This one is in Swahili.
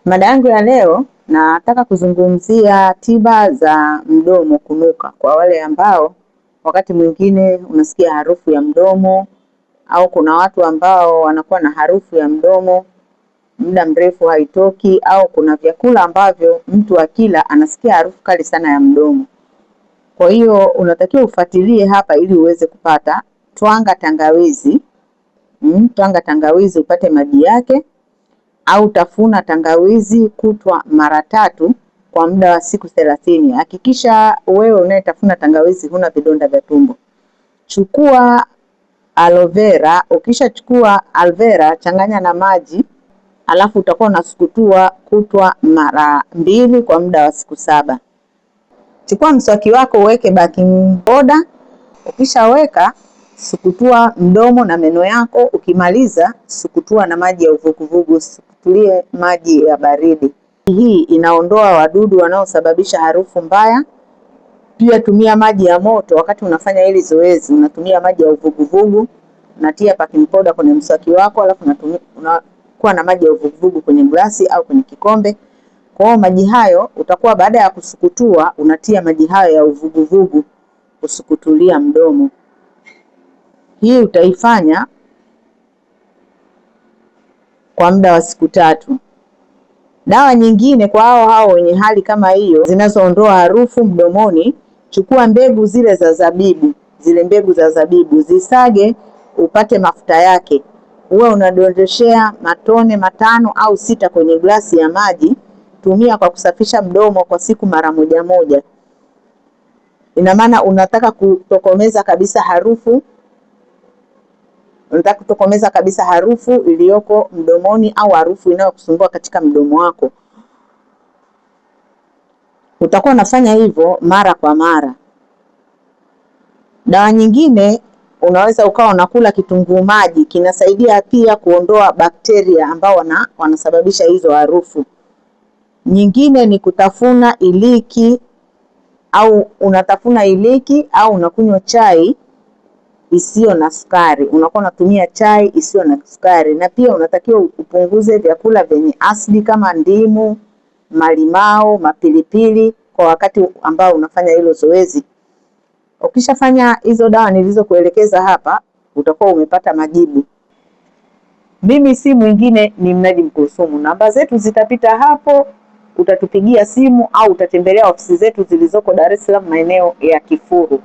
Mada yangu ya leo nataka kuzungumzia tiba za mdomo kunuka, kwa wale ambao wakati mwingine unasikia harufu ya mdomo, au kuna watu ambao wanakuwa na harufu ya mdomo muda mrefu haitoki, au kuna vyakula ambavyo mtu akila anasikia harufu kali sana ya mdomo. Kwa hiyo unatakiwa ufuatilie hapa ili uweze kupata. Twanga tangawizi, twanga tangawizi upate maji yake, au tafuna tangawizi kutwa mara 3 kwa muda wa siku 30. Hakikisha wewe unayetafuna tangawizi huna vidonda vya tumbo. Chukua aloe vera, ukishachukua aloe vera changanya na maji, alafu utakuwa unasukutua kutwa mara 2 kwa muda wa siku 7. Chukua mswaki wako uweke baking powder, ukishaweka sukutua mdomo na meno yako, ukimaliza sukutua na maji ya uvuguvugu, sukutulie maji ya baridi. Hii inaondoa wadudu wanaosababisha harufu mbaya. Pia tumia maji ya moto wakati unafanya hili zoezi, unatumia maji ya uvuguvugu, unatia baking powder kwenye mswaki wako, alafu unakuwa na maji ya uvuguvugu kwenye glasi au kwenye kikombe. Kwa hiyo maji hayo utakuwa baada ya kusukutua unatia maji hayo ya uvuguvugu kusukutulia mdomo. Hii utaifanya kwa muda wa siku 3. Dawa nyingine kwa hao wenye hali kama hiyo zinazoondoa harufu mdomoni, chukua mbegu zile za zabibu, zile mbegu za zabibu zisage upate mafuta yake. Uwe unadondoshea matone 5 au 6 kwenye glasi ya maji. Tumia kwa kusafisha mdomo kwa siku mara 1. Ina maana unataka kutokomeza kabisa harufu, iliyoko mdomoni au harufu inayokusumbua katika mdomo wako. Utakuwa unafanya hivyo mara kwa mara. Dawa nyingine unaweza ukawa unakula kitunguu maji, kinasaidia pia kuondoa bakteria ambao wanasababisha hizo harufu. Nyingine ni kutafuna iliki, au unatafuna iliki au unakunywa chai isiyo na sukari. Unakuwa unatumia chai isiyo na sukari. Na pia unatakiwa upunguze vyakula vyenye asidi kama ndimu, malimao, mapilipili kwa wakati ambao unafanya hilo zoezi. Ukishafanya hizo dawa nilizokuelekeza hapa, utakuwa umepata majibu. Mimi si mwingine ni Mnajim Kulthum. Namba zetu zitapita hapo, utatupigia simu au utatembelea ofisi zetu zilizoko Dar es Salaam maeneo ya Kifuru.